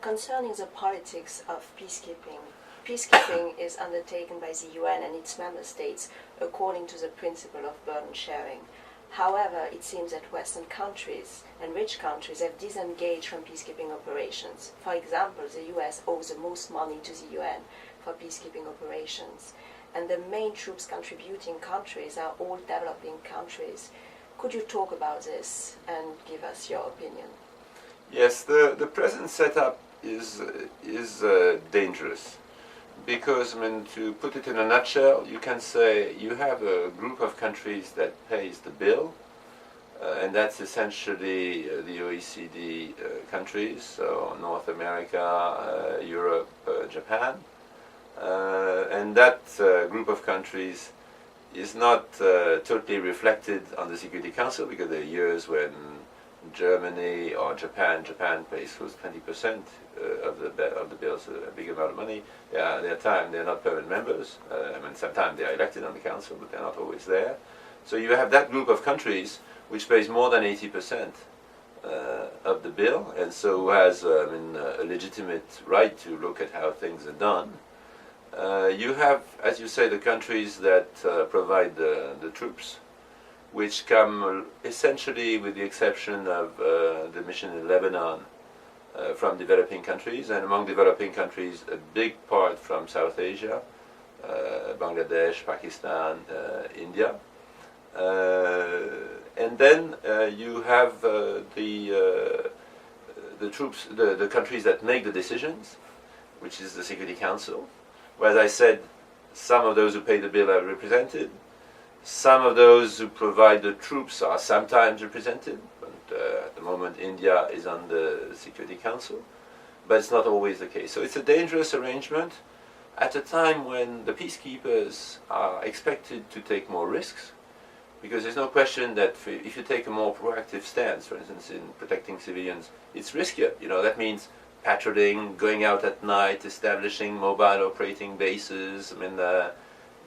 Concerning the politics of peacekeeping, peacekeeping is undertaken by the UN and its member states according to the principle of burden sharing. However, it seems that Western countries and rich countries have disengaged from peacekeeping operations. For example, the US owes the most money to the UN for peacekeeping operations, and the main troops contributing countries are all developing countries. Could you talk about this and give us your opinion? Yes, the present setup is dangerous. Because, to put it in a nutshell, you can say you have a group of countries that pays the bill, and that's essentially the OECD countries, so North America, Europe, Japan. And that group of countries is not totally reflected on the Security Council, because there are years when Germany or Japan pays close to 20% of the bills, a big amount of money. They're not permanent members. Sometimes they are elected on the council, but they're not always there. So you have that group of countries which pays more than 80% of the bill, and so has a legitimate right to look at how things are done. You have, as you say, the countries that provide the troops, which come essentially, with the exception of the mission in Lebanon, from developing countries, and among developing countries, a big part from South Asia, Bangladesh, Pakistan, India. And then you have the troops, the countries that make the decisions, which is the Security Council, where, as I said, some of those who pay the bill are represented. Some of those who provide the troops are sometimes represented, but at the moment India is on the Security Council, but it's not always the case. So it's a dangerous arrangement at a time when the peacekeepers are expected to take more risks, because there's no question that if you take a more proactive stance, for instance, in protecting civilians, it's riskier. That means patrolling, going out at night, establishing mobile operating bases,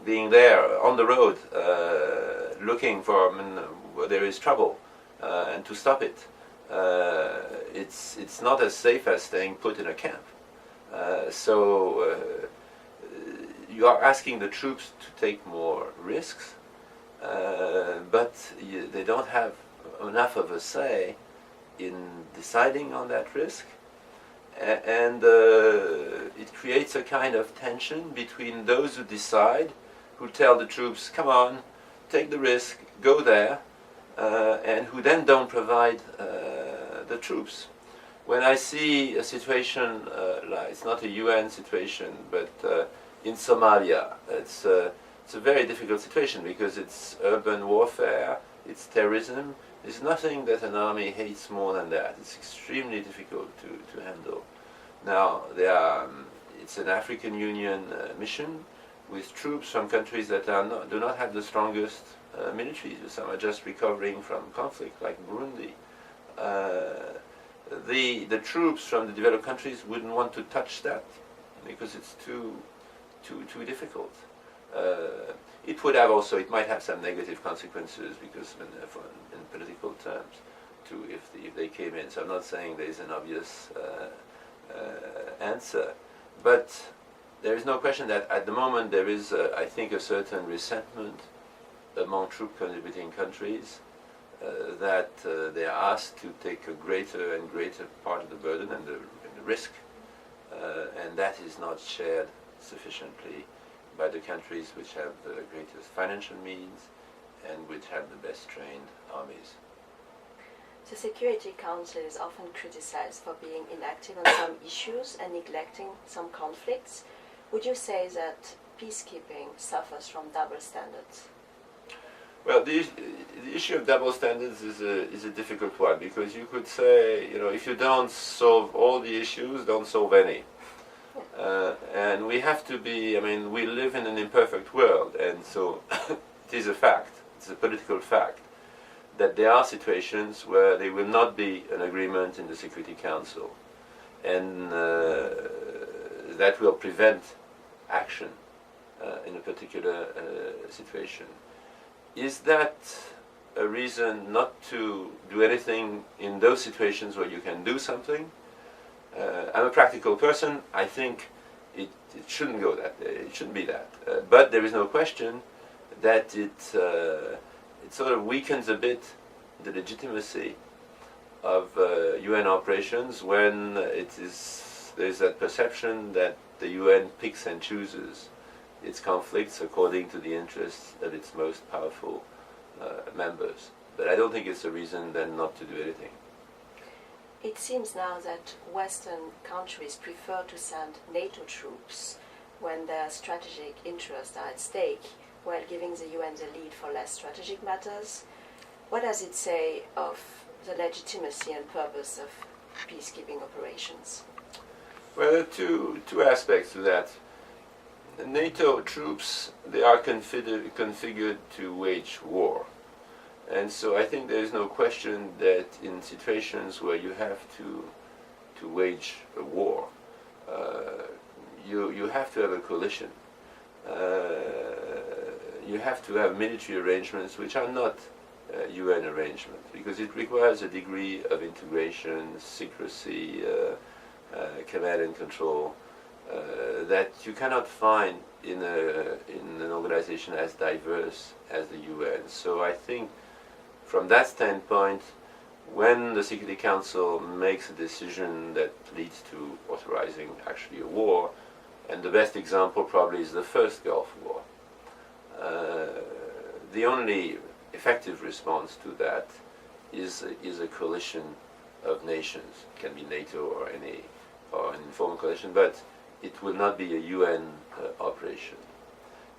being there on the road, looking for where there is trouble, and to stop it. It's not as safe as staying put in a camp. So you are asking the troops to take more risks, but they don't have enough of a say in deciding on that risk. And it creates a kind of tension between those who decide, who tell the troops, come on, take the risk, go there, and who then don't provide the troops. When I see a situation, like it's not a UN situation, but in Somalia, it's a very difficult situation, because it's urban warfare, it's terrorism. There's nothing that an army hates more than that. It's extremely difficult to handle. Now, it's an African Union mission, with troops from countries that do not have the strongest militaries. Some are just recovering from conflict, like Burundi. The troops from the developed countries wouldn't want to touch that, because it's too difficult. It might have some negative consequences, because in political terms, too, if they came in. So I'm not saying there is an obvious answer, but there is no question that at the moment there is, I think, a certain resentment among troop-contributing countries that they are asked to take a greater and greater part of the burden and the risk, and that is not shared sufficiently by the countries which have the greatest financial means and which have the best trained armies. The Security Council is often criticized for being inactive on some issues and neglecting some conflicts. Would you say that peacekeeping suffers from double standards? Well, the issue of double standards is a difficult one, because you could say, if you don't solve all the issues, don't solve any. And we have to be, we live in an imperfect world, and so it is a fact, it's a political fact, that there are situations where there will not be an agreement in the Security Council, and that will prevent action in a particular situation. Is that a reason not to do anything in those situations where you can do something? I'm a practical person. I think it shouldn't go that. It shouldn't be that. But there is no question that it sort of weakens a bit the legitimacy of UN operations when there's that perception that the UN picks and chooses its conflicts according to the interests of its most powerful members. But I don't think it's a reason then not to do anything. It seems now that Western countries prefer to send NATO troops when their strategic interests are at stake, while giving the UN the lead for less strategic matters. What does it say of the legitimacy and purpose of peacekeeping operations? Well, there are two aspects to that. The NATO troops, they are configured to wage war. And so I think there is no question that in situations where you have to wage a war, you have to have a coalition. You have to have military arrangements which are not UN arrangements, because it requires a degree of integration, secrecy, command and control that you cannot find in an organization as diverse as the UN. So I think from that standpoint, when the Security Council makes a decision that leads to authorizing actually a war, and the best example probably is the first Gulf War, the only effective response to that is a coalition of nations. It can be NATO or an informal coalition, but it will not be a UN operation.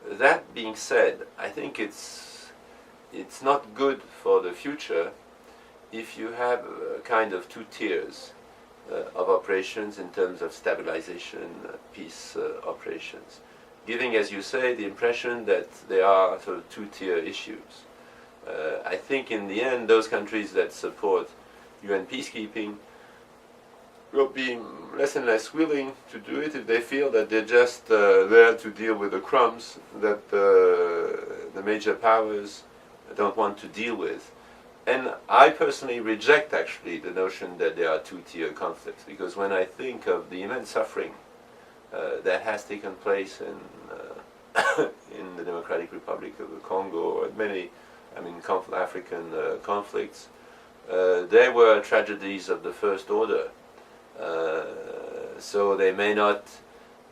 That being said, I think it's not good for the future if you have a kind of two tiers of operations in terms of stabilization, peace operations, giving, as you say, the impression that there are sort of two-tier issues. I think in the end, those countries that support UN peacekeeping will be less and less willing to do it if they feel that they're just there to deal with the crumbs that the major powers don't want to deal with. And I personally reject actually the notion that there are two-tier conflicts, because when I think of the immense suffering that has taken place in the Democratic Republic of the Congo, or many, African conflicts, they were tragedies of the first order. So they may not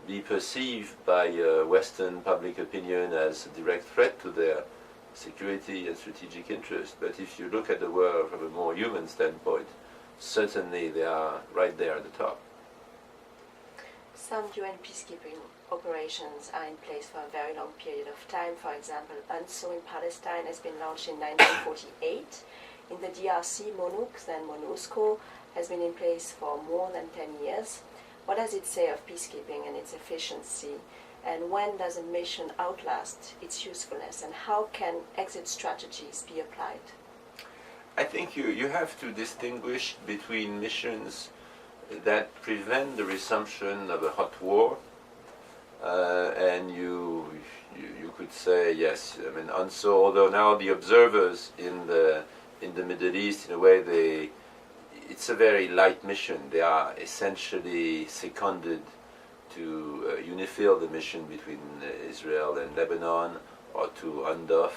be perceived by Western public opinion as a direct threat to their security and strategic interest, but if you look at the world from a more human standpoint, certainly they are right there at the top. Some UN peacekeeping operations are in place for a very long period of time. For example, UNSO in Palestine has been launched in 1948. In the DRC, MONUC, then MONUSCO, has been in place for more than 10 years. What does it say of peacekeeping and its efficiency? And when does a mission outlast its usefulness? And how can exit strategies be applied? I think you have to distinguish between missions that prevent the resumption of a hot war, and you could say, yes, UNSO, although now the observers in the Middle East, in a way, it's a very light mission. They are essentially seconded to UNIFIL, the mission between Israel and Lebanon, or to UNDOF,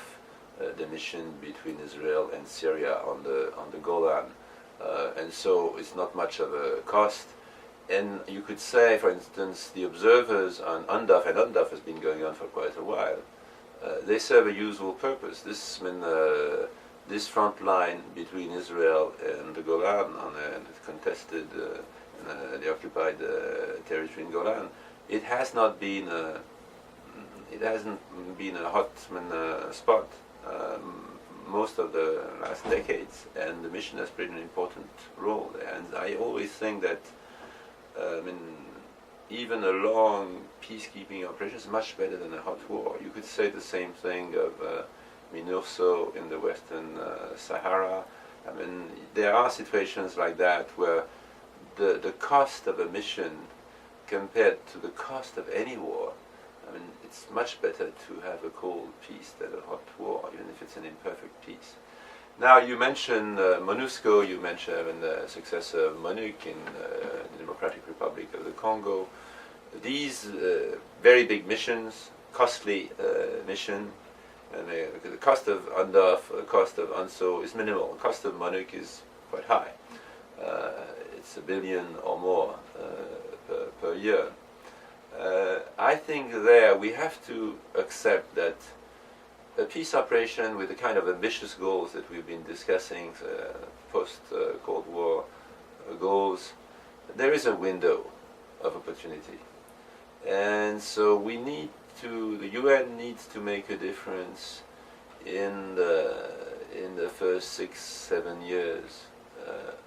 the mission between Israel and Syria on the Golan. And so it's not much of a cost. And you could say, for instance, the observers on UNDOF, and UNDOF has been going on for quite a while, they serve a useful purpose. This front line between Israel and the Golan on a contested, the occupied territory in Golan, it hasn't been a hot spot most of the last decades, and the mission has played an important role there. And I always think that even a long peacekeeping operation is much better than a hot war. You could say the same thing of MINURSO in the Western Sahara. There are situations like that where the cost of a mission compared to the cost of any war, it's much better to have a cold peace than a hot war, even if it's an imperfect peace. Now, you mentioned MONUSCO, you mentioned the successor of MONUC in the Democratic Republic of the Congo. These very big missions, costly mission, and the cost of UNDOF, the cost of UNSO is minimal. The cost of MONUC is quite high. It's $1 billion or more per year. I think there we have to accept that a peace operation with the kind of ambitious goals that we've been discussing, post-Cold War goals, there is a window of opportunity. And so the UN needs to make a difference in the first 6-7 years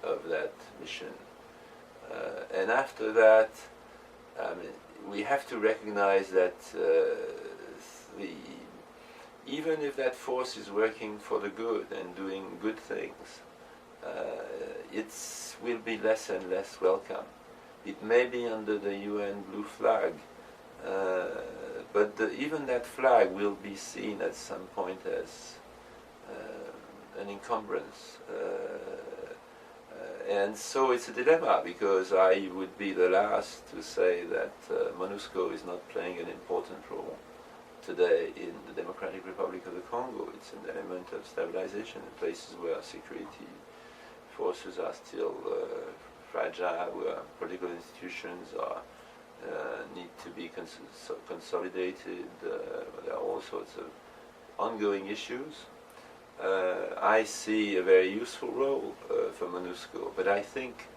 of that mission. And after that, we have to recognize that even if that force is working for the good and doing good things, it will be less and less welcome. It may be under the UN blue flag, but even that flag will be seen at some point as an encumbrance. And so it's a dilemma, because I would be the last to say that MONUSCO is not playing an important role today in the Democratic Republic of the Congo. It's an element of stabilization in places where security forces are still fragile, where political institutions need to be consolidated. There are all sorts of ongoing issues. I see a very useful role for MONUSCO, but I think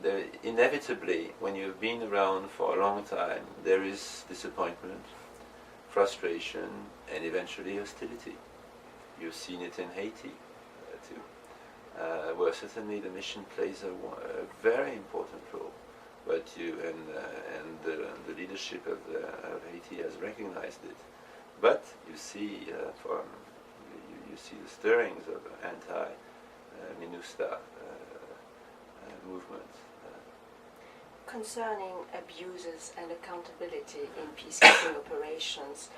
that inevitably, when you've been around for a long time, there is disappointment, frustration, and eventually hostility. You've seen it in Haiti too, where certainly the mission plays a very important role. But the leadership of Haiti has recognized it. But you see you see the stirrings of anti-MINUSTA movements. Concerning abuses and accountability in peacekeeping operations,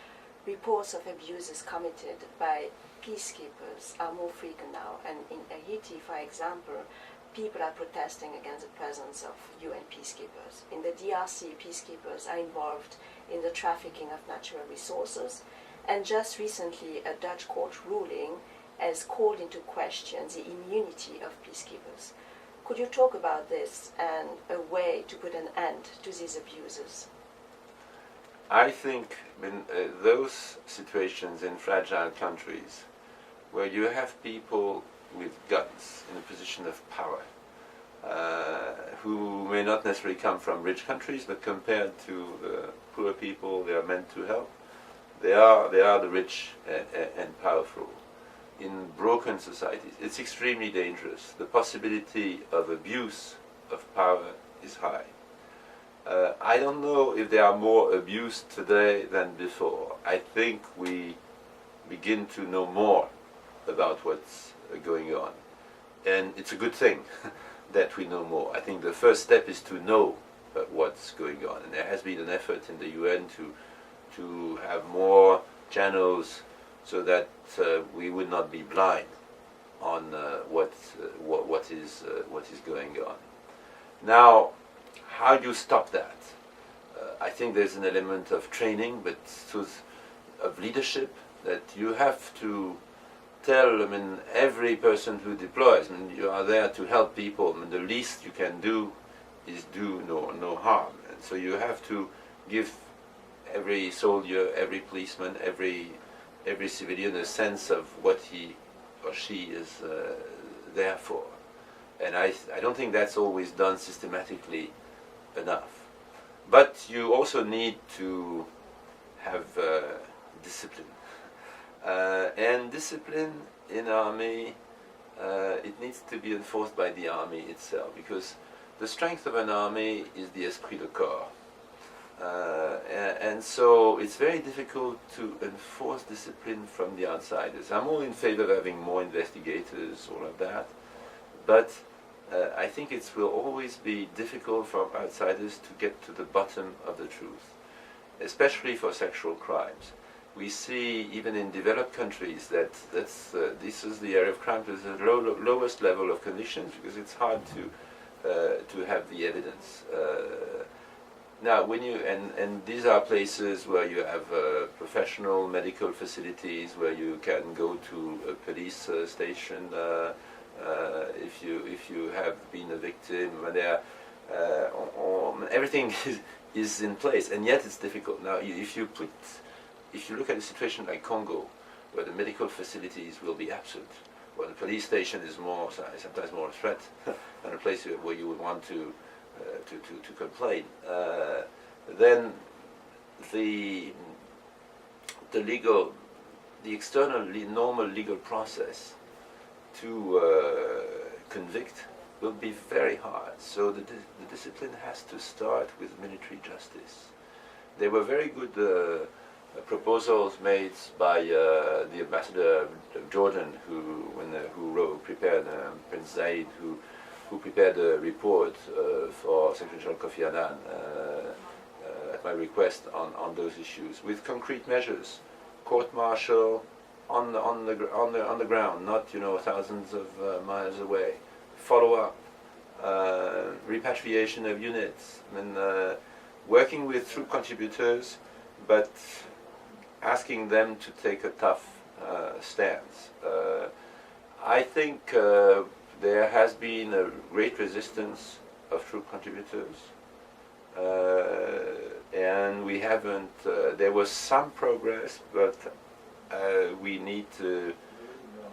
reports of abuses committed by peacekeepers are more frequent now. And in Haiti, for example, people are protesting against the presence of UN peacekeepers. In the DRC, peacekeepers are involved in the trafficking of natural resources. And just recently, a Dutch court ruling has called into question the immunity of peacekeepers. Could you talk about this and a way to put an end to these abuses? I think those situations in fragile countries where you have people with guns in a position of power, who may not necessarily come from rich countries, but compared to the poor people they are meant to help, they are the rich and powerful. In broken societies, it's extremely dangerous. The possibility of abuse of power is high. I don't know if there are more abused today than before. I think we begin to know more about what's going on. And it's a good thing that we know more. I think the first step is to know what's going on. And there has been an effort in the UN to have more channels so that we would not be blind on what is going on. Now, how do you stop that? I think there's an element of training, but of leadership, that you have to tell, every person who deploys, you are there to help people. The least you can do is do no harm. And so you have to give every soldier, every policeman, every civilian a sense of what he or she is there for. And I don't think that's always done systematically enough. But you also need to have discipline. And discipline in army, it needs to be enforced by the army itself, because the strength of an army is the esprit de corps. And so it's very difficult to enforce discipline from the outsiders. I'm all in favor of having more investigators, all of that, but I think it will always be difficult for outsiders to get to the bottom of the truth, especially for sexual crimes. We see even in developed countries that this is the area of crime with the lowest level of convictions, because it's hard to to have the evidence. Now, when you and these are places where you have professional medical facilities, where you can go to a police station if you have been a victim. There, everything is in place, and yet it's difficult. Now, if you look at a situation like Congo, where the medical facilities will be absent, where the police station is sometimes more a threat than a place where you would want to complain, then the external normal legal process to convict will be very hard. So the discipline has to start with military justice. There were very good proposals made by the ambassador of Jordan, who prepared Prince Zayed, who prepared a report for Secretary General Kofi Annan at my request on those issues, with concrete measures, court-martial on the ground, not thousands of miles away, follow-up, repatriation of units, working with troop contributors, but asking them to take a tough stance. I think there has been a great resistance of troop contributors, and we haven't. There was some progress, but we need to.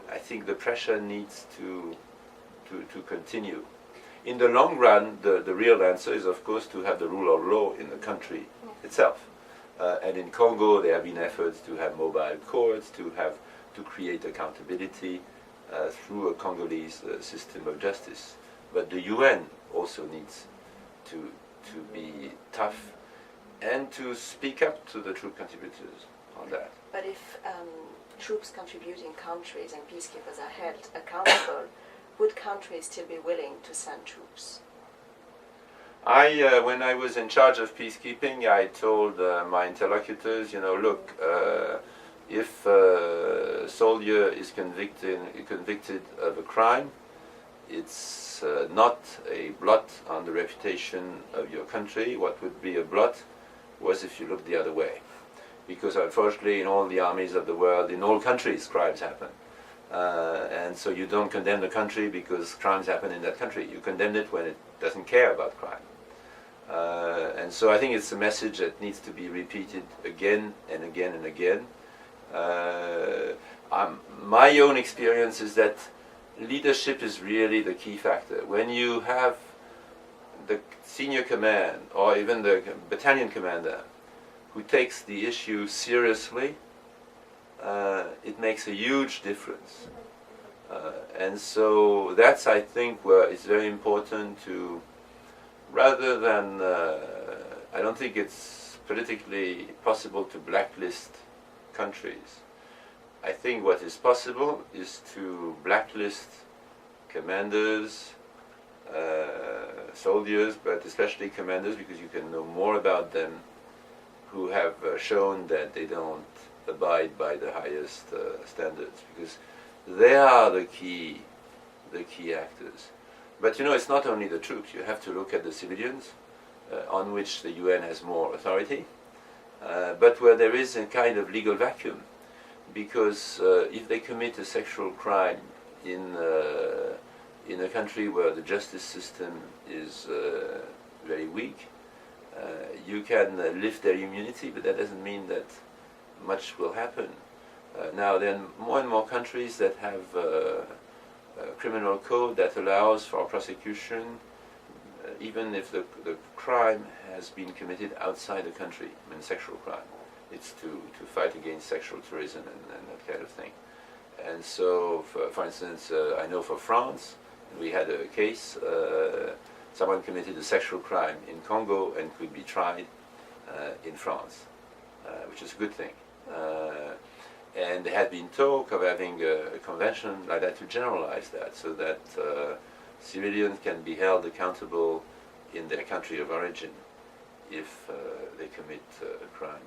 I think the pressure needs to continue. In the long run, the real answer is, of course, to have the rule of law in the country itself. And in Congo, there have been efforts to have mobile courts, to create accountability through a Congolese system of justice. But the UN also needs to be tough and to speak up to the troop contributors on that. But if troops contributing countries and peacekeepers are held accountable, would countries still be willing to send troops? When I was in charge of peacekeeping, I told my interlocutors, look, if a soldier is convicted of a crime, it's not a blot on the reputation of your country. What would be a blot was if you looked the other way. Because unfortunately, in all the armies of the world, in all countries, crimes happen. And so you don't condemn the country because crimes happen in that country. You condemn it when it doesn't care about crime. And so I think it's a message that needs to be repeated again and again and again. My own experience is that leadership is really the key factor. When you have the senior command or even the battalion commander who takes the issue seriously, it makes a huge difference. And so that's, I think, where it's very important to, rather than, I don't think it's politically possible to blacklist countries. I think what is possible is to blacklist commanders, soldiers, but especially commanders, because you can know more about them, who have shown that they don't abide by the highest standards, because they are the key actors. But it's not only the troops. You have to look at the civilians, on which the UN has more authority, but where there is a kind of legal vacuum, because if they commit a sexual crime in a country where the justice system is very weak, you can lift their immunity, but that doesn't mean that much will happen. Now, there are more and more countries that have a criminal code that allows for prosecution even if the crime has been committed outside the country. Sexual crime. It's to fight against sexual tourism and that kind of thing. And so, for instance, I know for France, we had a case, someone committed a sexual crime in Congo and could be tried in France, which is a good thing. And there had been talk of having a convention like that to generalize that, so that civilians can be held accountable in their country of origin if they commit a crime